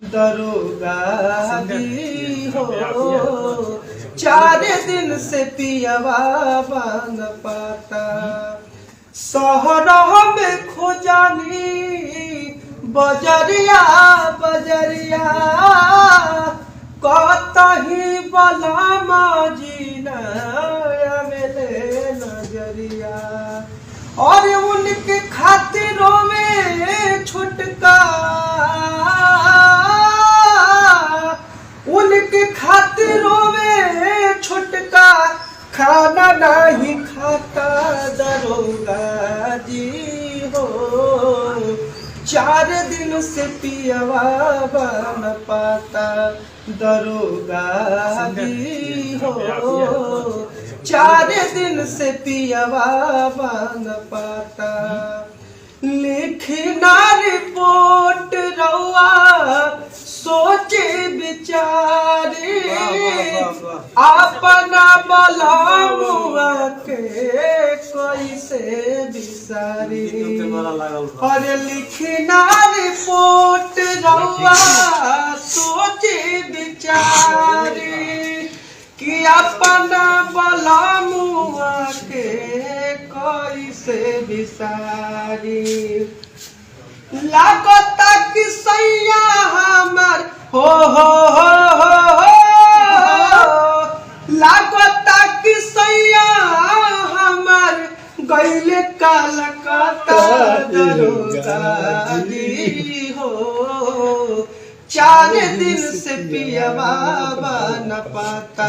दरोगा जी हो 4 दिन से पियवा बन पाता। शहरों में खोजानी बजरिया बजरिया कतही बलमा जीना मेले नजरिया। और उनके खातिरों में छुटका उनके खातिरों में छुटका खाना नहीं खाता दरोगा जी हो 4 दिन से पियवा बन पाता। दरोगा जी हो 4 दिन से पियवा बन पाता। लिखना रिपोर्ट रउआ सोचे बिचारे अपना बलमुआ के कैसे बिसारी। और लिखना रिपोर्ट रउआ सोचे बिचारे कि अपना बलमुआ के कैसे बिसारी। लागता कि सैया हमर हो लागता कि सैया हमर गईले कलकत्ता। दरोगा जी हो 4 दिन से पियवा बन पाता।